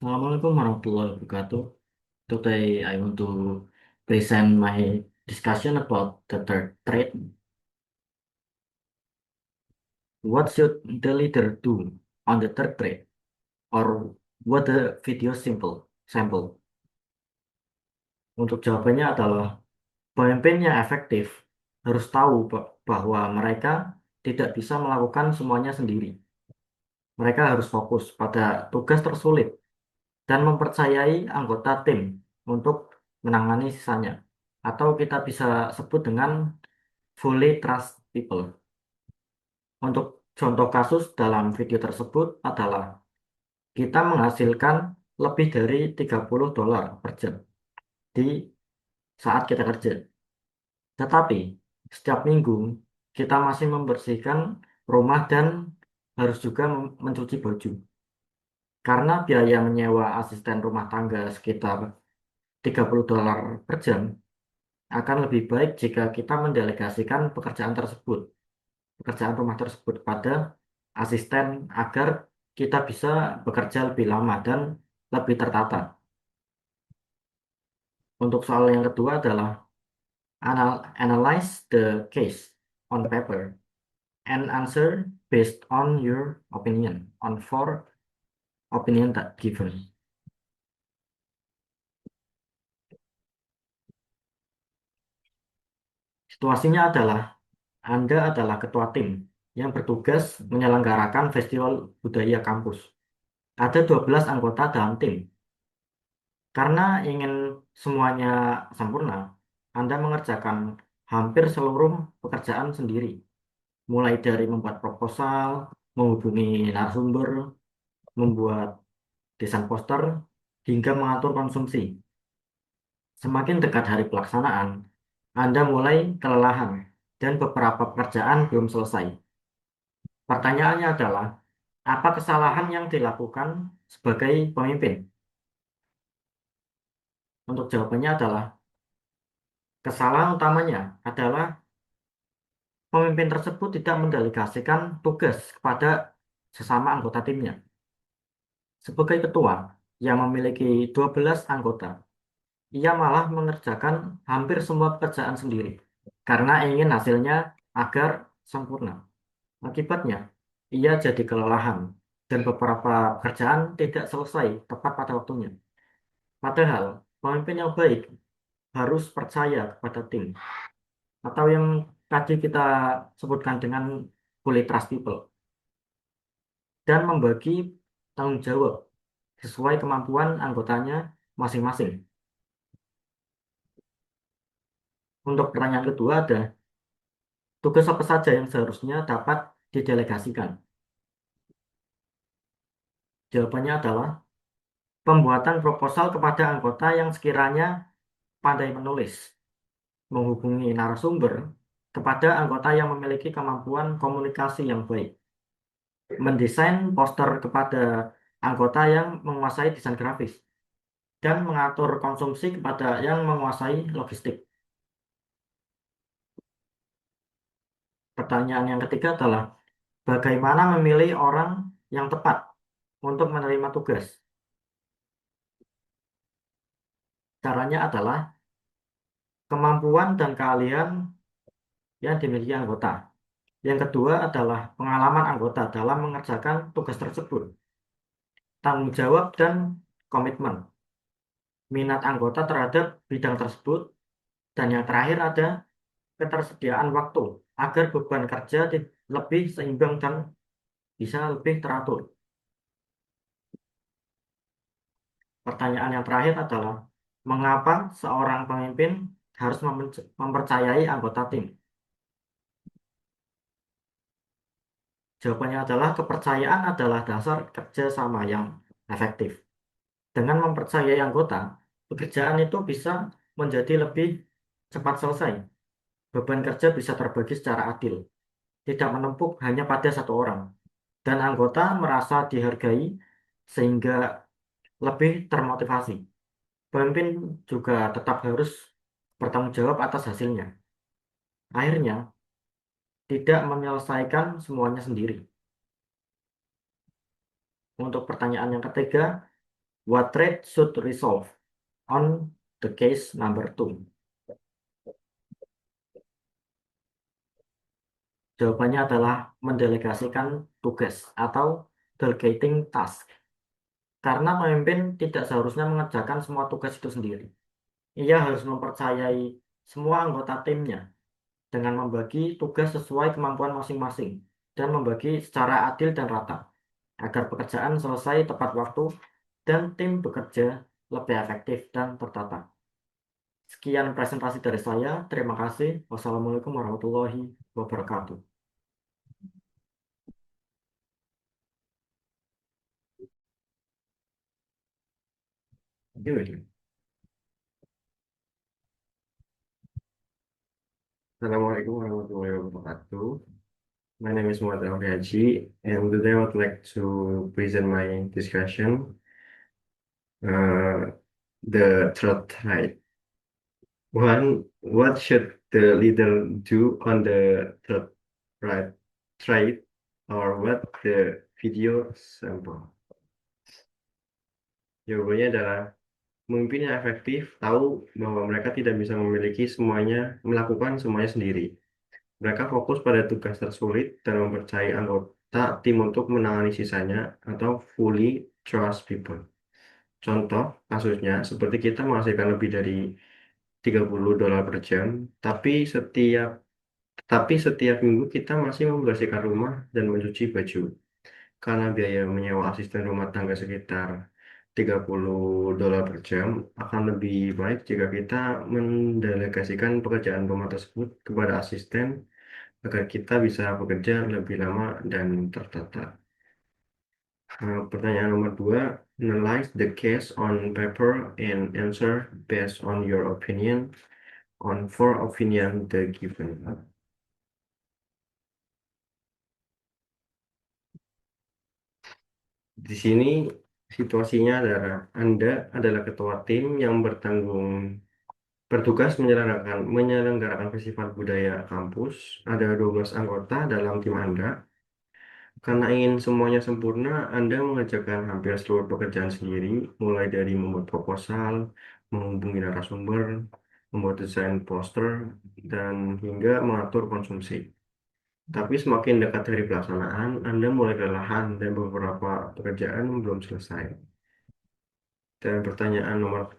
Assalamualaikum warahmatullahi wabarakatuh. Today I want to present my discussion about the third trait. What should the leader do on the third trait? Or what the video simple sample? Untuk jawabannya adalah pemimpin yang efektif harus tahu bahwa mereka tidak bisa melakukan semuanya sendiri. Mereka harus fokus pada tugas tersulit dan mempercayai anggota tim untuk menangani sisanya. Atau kita bisa sebut dengan fully trust people. Untuk contoh kasus dalam video tersebut adalah kita menghasilkan lebih dari $30 per jam di saat kita kerja. Tetapi setiap minggu kita masih membersihkan rumah dan harus juga mencuci baju. Karena biaya menyewa asisten rumah tangga sekitar $30 per jam, akan lebih baik jika kita mendelegasikan pekerjaan rumah tersebut pada asisten agar kita bisa bekerja lebih lama dan lebih tertata. Untuk soal yang kedua adalah analyze the case on paper and answer based on your opinion on four opinion that given. Situasinya adalah Anda adalah ketua tim yang bertugas menyelenggarakan festival budaya kampus. Ada 12 anggota dalam tim. Karena ingin semuanya sempurna, Anda mengerjakan hampir seluruh pekerjaan sendiri, mulai dari membuat proposal, menghubungi narasumber, membuat desain poster, hingga mengatur konsumsi. Semakin dekat hari pelaksanaan, Anda mulai kelelahan dan beberapa pekerjaan belum selesai. Pertanyaannya adalah, apa kesalahan yang dilakukan sebagai pemimpin? Untuk jawabannya adalah, kesalahan utamanya adalah pemimpin tersebut tidak mendelegasikan tugas kepada sesama anggota timnya. Sebagai ketua yang memiliki 12 anggota, ia malah mengerjakan hampir semua pekerjaan sendiri karena ingin hasilnya agar sempurna. Akibatnya, ia jadi kelelahan dan beberapa pekerjaan tidak selesai tepat pada waktunya. Padahal, pemimpin yang baik harus percaya kepada tim atau yang tadi kita sebutkan dengan fully trust people dan membagi tanggung jawab sesuai kemampuan anggotanya masing-masing. Untuk pertanyaan kedua ada, tugas apa saja yang seharusnya dapat didelegasikan? Jawabannya adalah pembuatan proposal kepada anggota yang sekiranya pandai menulis, menghubungi narasumber kepada anggota yang memiliki kemampuan komunikasi yang baik, mendesain poster kepada anggota yang menguasai desain grafis, dan mengatur konsumsi kepada yang menguasai logistik. Pertanyaan yang ketiga adalah bagaimana memilih orang yang tepat untuk menerima tugas? Caranya adalah kemampuan dan keahlian yang dimiliki anggota. Yang kedua adalah pengalaman anggota dalam mengerjakan tugas tersebut, tanggung jawab dan komitmen, minat anggota terhadap bidang tersebut, dan yang terakhir ada ketersediaan waktu agar beban kerja lebih seimbang dan bisa lebih teratur. Pertanyaan yang terakhir adalah, mengapa seorang pemimpin harus mempercayai anggota tim? Jawabannya adalah kepercayaan adalah dasar kerja sama yang efektif. Dengan mempercayai anggota, pekerjaan itu bisa menjadi lebih cepat selesai. Beban kerja bisa terbagi secara adil, tidak menumpuk hanya pada satu orang, dan anggota merasa dihargai sehingga lebih termotivasi. Pemimpin juga tetap harus bertanggung jawab atas hasilnya. Akhirnya, tidak menyelesaikan semuanya sendiri. Untuk pertanyaan yang ketiga, What threat should resolve on the case number two? Jawabannya adalah mendelegasikan tugas atau delegating task. Karena pemimpin tidak seharusnya mengerjakan semua tugas itu sendiri. Ia harus mempercayai semua anggota timnya dengan membagi tugas sesuai kemampuan masing-masing dan membagi secara adil dan rata agar pekerjaan selesai tepat waktu dan tim bekerja lebih efektif dan tertata. Sekian presentasi dari saya. Terima kasih. Wassalamualaikum warahmatullahi wabarakatuh. Good. Assalamualaikum warahmatullahi wabarakatuh. My name is Muhammad Alfiaji, and today I would like to present my discussion, uh, the third type. One, what should the leader do on the third right trait, or what the video sample? Jawabannya adalah pemimpin yang efektif tahu bahwa mereka tidak bisa melakukan semuanya sendiri. Mereka fokus pada tugas tersulit dan mempercayai anggota tim untuk menangani sisanya atau fully trust people. Contoh kasusnya seperti kita menghasilkan lebih dari $30 per jam, tapi setiap minggu kita masih membersihkan rumah dan mencuci baju. Karena biaya menyewa asisten rumah tangga sekitar $30 per jam, akan lebih baik jika kita mendelegasikan pekerjaan rumah tersebut kepada asisten agar kita bisa bekerja lebih lama dan tertata. Pertanyaan nomor dua, analyze the case on paper and answer based on your opinion on four opinion the given. Di sini situasinya adalah Anda adalah ketua tim yang bertugas menyelenggarakan festival budaya kampus. Ada 12 anggota dalam tim Anda. Karena ingin semuanya sempurna, Anda mengerjakan hampir seluruh pekerjaan sendiri, mulai dari membuat proposal, menghubungi narasumber, membuat desain poster, dan hingga mengatur konsumsi. Tapi semakin dekat hari pelaksanaan, Anda mulai kelelahan dan beberapa pekerjaan belum selesai. Dan pertanyaan nomor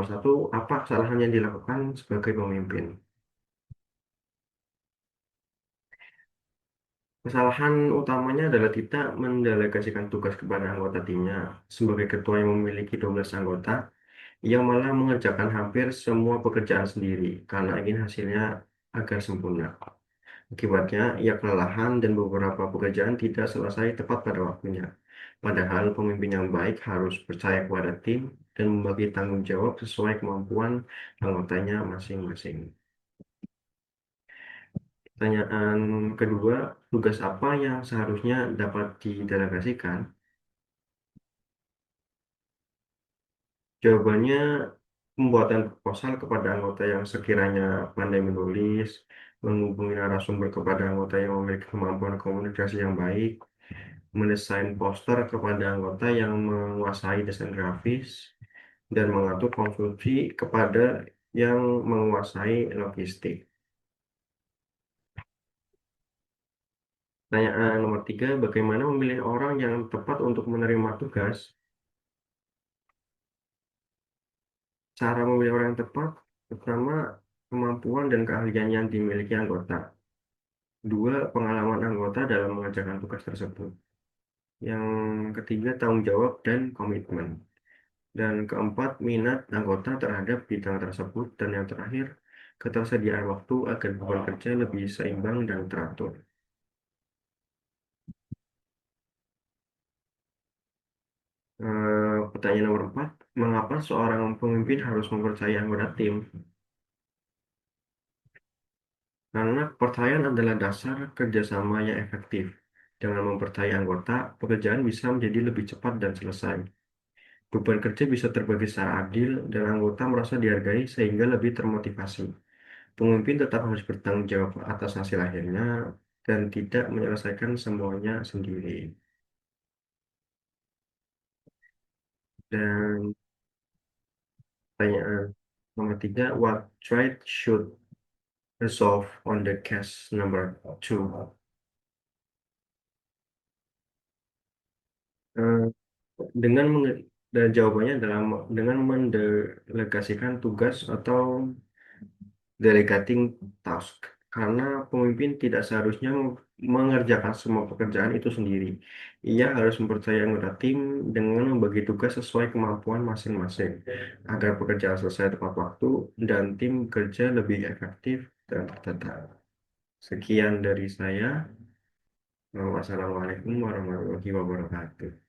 satu, apa kesalahan yang dilakukan sebagai pemimpin? Kesalahan utamanya adalah tidak mendelegasikan tugas kepada anggota timnya. Sebagai ketua yang memiliki 12 anggota, ia malah mengerjakan hampir semua pekerjaan sendiri karena ingin hasilnya agar sempurna. Akibatnya, ia kelelahan dan beberapa pekerjaan tidak selesai tepat pada waktunya. Padahal pemimpin yang baik harus percaya kepada tim dan membagi tanggung jawab sesuai kemampuan anggotanya masing-masing. Pertanyaan kedua, tugas apa yang seharusnya dapat didelegasikan? Jawabannya, pembuatan proposal kepada anggota yang sekiranya pandai menulis, menghubungi narasumber kepada anggota yang memiliki kemampuan komunikasi yang baik, mendesain poster kepada anggota yang menguasai desain grafis, dan mengatur konsumsi kepada yang menguasai logistik. Pertanyaan nomor tiga, bagaimana memilih orang yang tepat untuk menerima tugas? Cara memilih orang yang tepat, pertama, kemampuan dan keahlian yang dimiliki anggota. Dua, pengalaman anggota dalam mengerjakan tugas tersebut. Yang ketiga, tanggung jawab dan komitmen. Dan keempat, minat anggota terhadap bidang tersebut. Dan yang terakhir, ketersediaan waktu agar beban kerja lebih seimbang dan teratur. Pertanyaan nomor 4, mengapa seorang pemimpin harus mempercayai anggota tim? Karena kepercayaan adalah dasar kerjasama yang efektif. Dengan mempercayai anggota, pekerjaan bisa menjadi lebih cepat dan selesai. Beban kerja bisa terbagi secara adil, dan anggota merasa dihargai sehingga lebih termotivasi. Pemimpin tetap harus bertanggung jawab atas hasil akhirnya dan tidak menyelesaikan semuanya sendiri. Dan pertanyaan nomor tiga, what trait should resolve on the case number two? Eh, dengan dan jawabannya adalah dengan mendelegasikan tugas atau delegating task. Karena pemimpin tidak seharusnya mengerjakan semua pekerjaan itu sendiri. Ia harus mempercayai anggota tim dengan membagi tugas sesuai kemampuan masing-masing agar pekerjaan selesai tepat waktu dan tim kerja lebih efektif dan tertata. Sekian dari saya. Wassalamualaikum warahmatullahi wabarakatuh.